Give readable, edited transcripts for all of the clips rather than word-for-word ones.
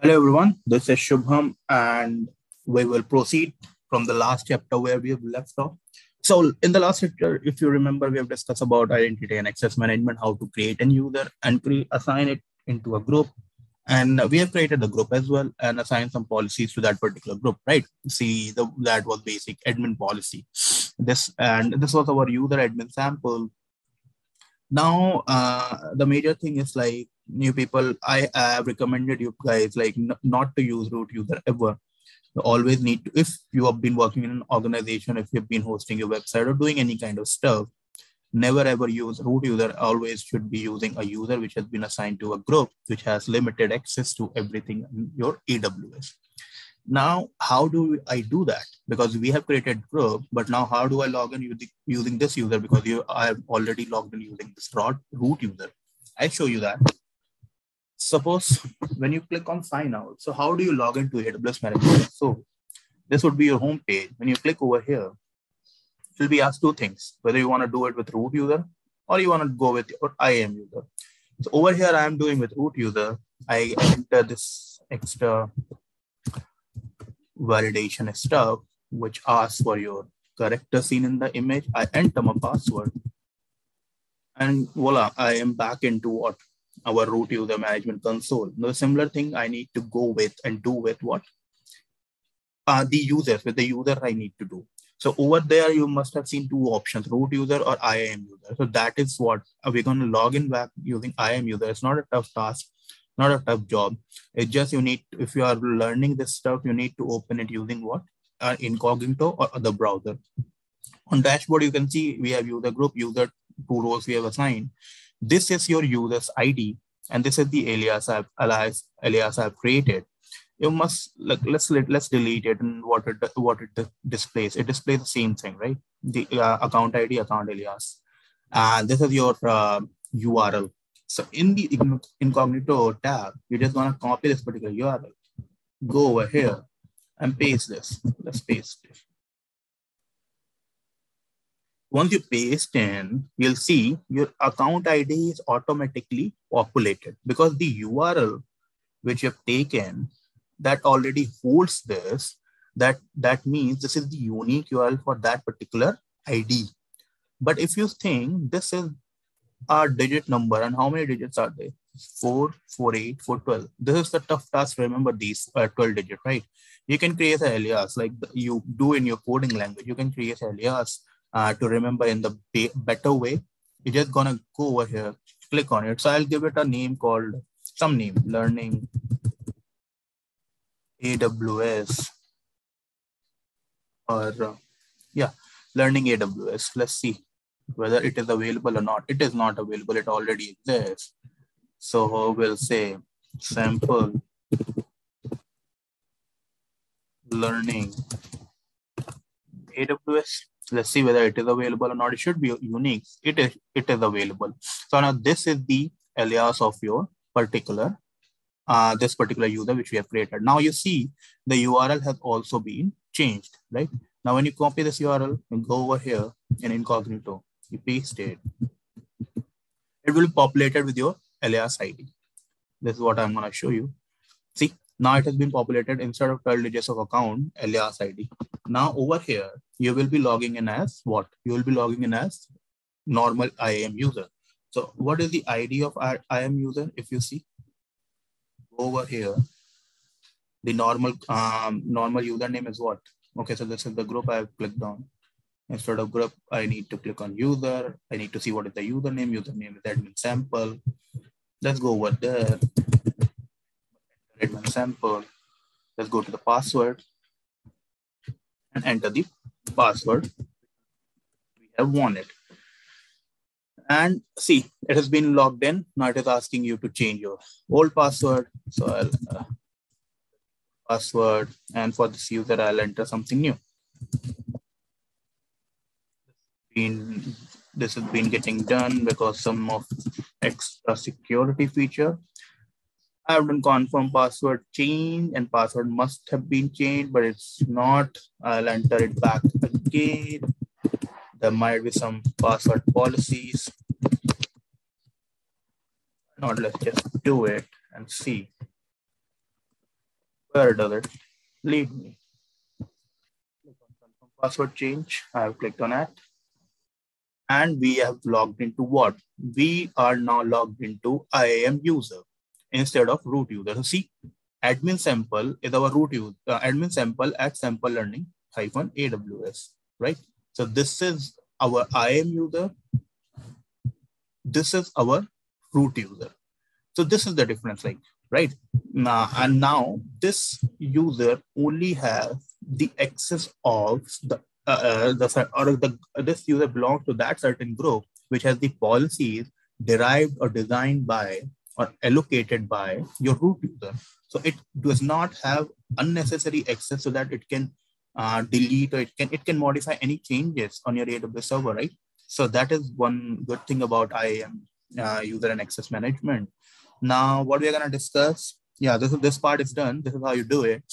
Hello everyone, this is Shubham and we will proceed from the last chapter where we have left off. So in the last chapter, if you remember, we have discussed about identity and access management, how to create a user and assign it into a group. And we have created the group as well and assigned some policies to that particular group, right? That was basic admin policy. This was our user admin sample. Now, the major thing is like new people. I have recommended you guys like not to use root user ever. You always need to, if you have been working in an organization, if you've been hosting your website or doing any kind of stuff, never ever use root user. Always should be using a user which has been assigned to a group, which has limited access to everything in your AWS. Now, how do I do that? Because we have created group, but now how do I log in using this user? Because I have already logged in using this root user. I'll show you that. Suppose when you click on sign out, so how do you log into AWS Manager? So this would be your home page. When you click over here, you'll be asked two things, whether you want to do it with root user or you want to go with your IAM user. So over here, I am doing with root user. I enter this extra validation stuff, which asks for your character seen in the image. I enter my password and voila, I am back into what? Our root user management console. Now, a similar thing I need to go with and do with what? The users, with the user I need to do. So over there, you must have seen two options, root user or IAM user. So that is what we're going to log in back using IAM user. It's not a tough task, not a tough job. It's just you need, if you are learning this stuff, you need to open it using what? Incognito or the browser. On dashboard, you can see we have user group, user, two rows we have assigned. This is your user's ID, and this is the alias I've created. You must let's delete it, and what it displays. It displays the same thing, right? The account ID, account alias, and this is your URL. So in the incognito tab, you're just gonna copy this particular URL, go over here, and paste this. Let's paste it. Once you paste in, you'll see your account ID is automatically populated because the URL which you have taken that already holds this, that means this is the unique URL for that particular ID. But if you think this is a digit number, and how many digits are they? 4, 48, 412. This is the tough task. Remember these 12 digits, right? You can create an alias like you do in your coding language. You can create an alias to remember in the better way. You're just gonna go over here, click on it. So I'll give it a name called some name, learning AWS or learning AWS. Let's see whether it is available or not. It is not available. It already exists. So we'll say sample learning AWS. Let's see whether it is available or not. It should be unique. It is available. So now this is the alias of your particular this particular user which we have created. Now you see the URL has also been changed, right? Now when you copy this URL and go over here in incognito, you paste it, it will be populated with your alias ID. This is what I'm going to show you. See, now it has been populated instead of 12 digits of account, alias ID. Now over here, you will be logging in as what? You will be logging in as normal IAM user. So what is the ID of our IAM user? If you see over here, the normal username is what? Okay, so this is the group I have clicked on. Instead of group, I need to click on user. I need to see what is the username. Username is admin sample. Let's go over there. Admin sample. Let's go to the password and enter the password. We have won it. And see, it has been logged in. Now it is asking you to change your old password. So I'll password, and for this user, I'll enter something new. This has been getting done because some of extra security feature. I have done confirm password change and password must have been changed, but it's not. I'll enter it back again. There might be some password policies. Not, let's just do it and see. Where does it lead me? Click on confirm password change. I have clicked on it. And we have logged into what? We are now logged into IAM user instead of root user. So see, admin sample is our root user, admin sample at sample learning -AWS, right? So this is our IAM user. This is our root user. So this is the difference, like, right? And now this user only has the access of this user belongs to that certain group which has the policies derived or designed by or allocated by your root user. So it does not have unnecessary access so that it can delete or it can modify any changes on your AWS server, right? So that is one good thing about IAM, user and access management. Now, what we are going to discuss, this part is done. This is how you do it.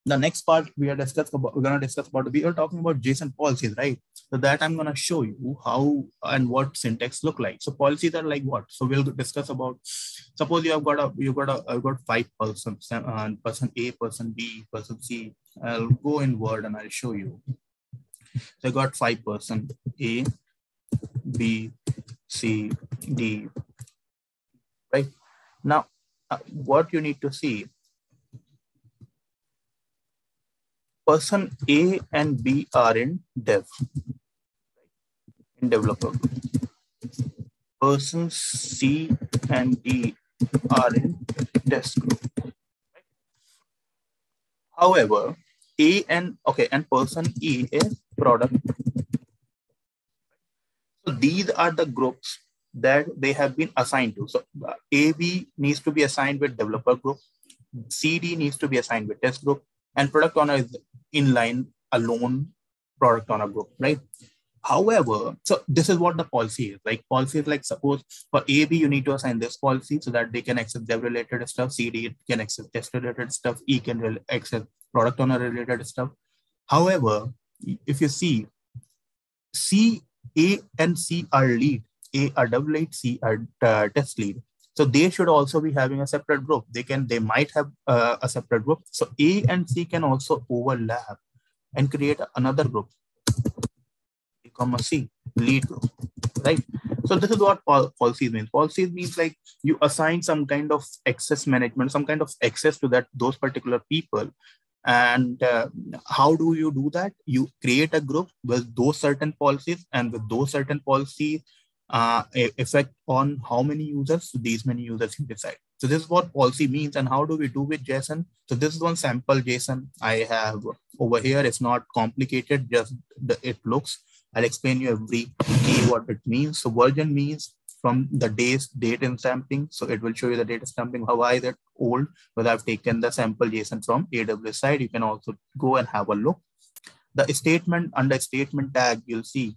The next part we are going to discuss about, we are talking about JSON policies, right? So that I'm going to show you how and what syntax look like. So policies are like what? So we'll discuss about, suppose I've got 5 persons, person A, person B, person C. I'll go in Word and I'll show you. So I got 5 person A, B, C, D, right? Now, what you need to see, person A and B are in dev, in developer. Person C and D are in test group. However, and person E is product. So these are the groups that they have been assigned to. So AB needs to be assigned with developer group, CD needs to be assigned with test group, and product owner is inline alone product owner group, right? However, so this is what the policy is. Like policy is like, suppose for AB, you need to assign this policy so that they can access dev related stuff, CD can access test related stuff, E can access product owner related stuff. However, if you see, A and C are lead, A are double lead, C are test lead. So they should also be having a separate group. They might have a separate group. So A and C can also overlap and create another group, C, lead group, right? So this is what policies means. Policies means like you assign some kind of access management, some kind of access to those particular people. And how do you do that? You create a group with those certain policies, and with those certain policies effect on how many users, these many users you decide. So this is what policy means. And how do we do with JSON? So this is one sample JSON I have over here. It's not complicated, just it looks. I'll explain you every key what it means. So version means from the date and stamping. So it will show you the data stamping. Why is it old? Because I've taken the sample JSON from AWS side. You can also go and have a look. The statement, under statement tag, you'll see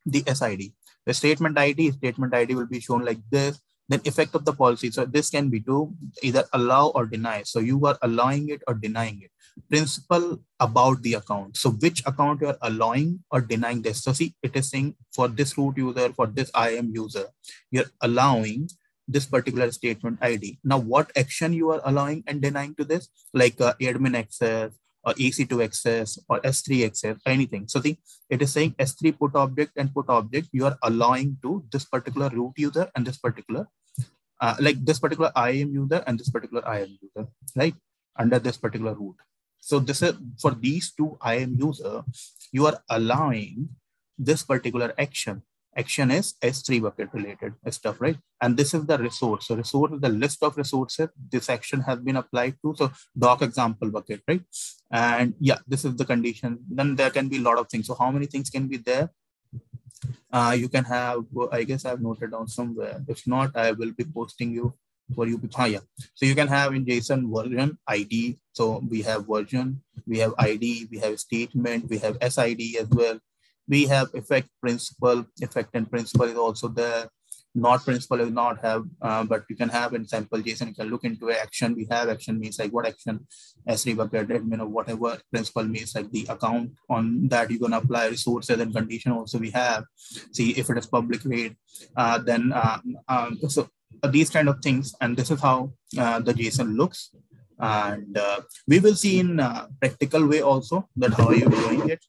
the SID. The statement ID will be shown like this. Then effect of the policy. So this can be either allow or deny. So you are allowing it or denying it. Principle about the account. So which account you are allowing or denying this. So see, it is saying for this root user, for this IAM user, you're allowing this particular statement ID. Now, what action you are allowing and denying to this, like admin access or EC2 access or S3 access, anything. So see, it is saying S3 put object and put object, you are allowing to this particular root user and this particular, like this particular IAM user and this particular IAM user, right? Under this particular root. So this is for these two IAM user, you are allowing this particular action. Action is S3 bucket related stuff, right? And this is the resource. So resource is the list of resources this action has been applied to. So doc example bucket, right? And yeah, this is the condition. Then there can be a lot of things. So how many things can be there? You can have, I guess I've noted down somewhere. If not, I will be posting you for you. Yeah. So you can have in JSON version ID. So we have version, we have ID, we have statement, we have SID as well. We have effect principle, effect and principle is also there. Not principle is not have, but you can have in sample JSON, you can look into action. We have action means like what action, S3 bucket, admin or whatever. Principle means like the account on that you're gonna apply resources and condition also we have. See if it is public read, then so these kind of things. And this is how the JSON looks. And we will see in practical way also that how you're doing it,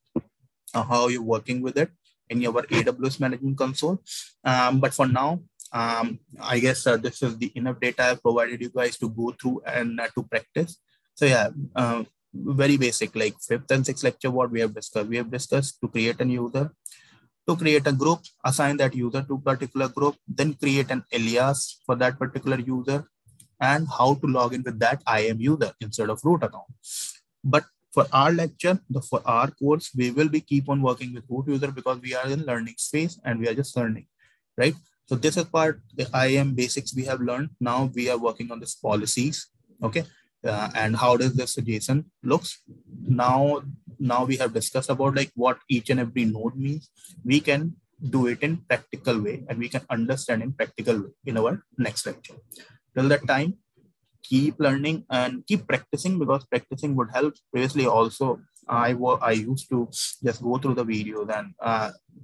how you're working with it in your AWS Management Console. But for now, I guess this is the enough data I've provided you guys to go through and to practice. So yeah, very basic, like fifth and sixth lecture, what we have discussed. We have discussed to create a user, to create a group, assign that user to particular group, then create an alias for that particular user, and how to log in with that IAM user instead of root account. But for our lecture, for our course, we will be keep on working with root user because we are in learning phase and we are just learning, right? So this is part, the IAM basics we have learned. Now we are working on this policies, okay? And how does this JSON looks? Now we have discussed about like what each and every node means. We can do it in practical way and we can understand in practical way in our next lecture. Till that time, keep learning and keep practicing, because practicing would help. Previously also, I used to just go through the videos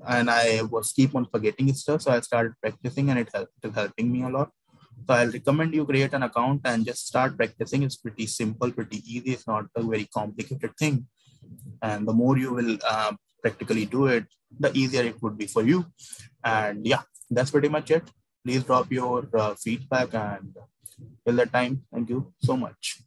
and I was keep on forgetting stuff. So I started practicing and it is helping me a lot. So I'll recommend you create an account and just start practicing. It's pretty simple, pretty easy. It's not a very complicated thing. And the more you will practically do it, the easier it would be for you. And yeah, that's pretty much it. Please drop your feedback, and till that time, thank you so much.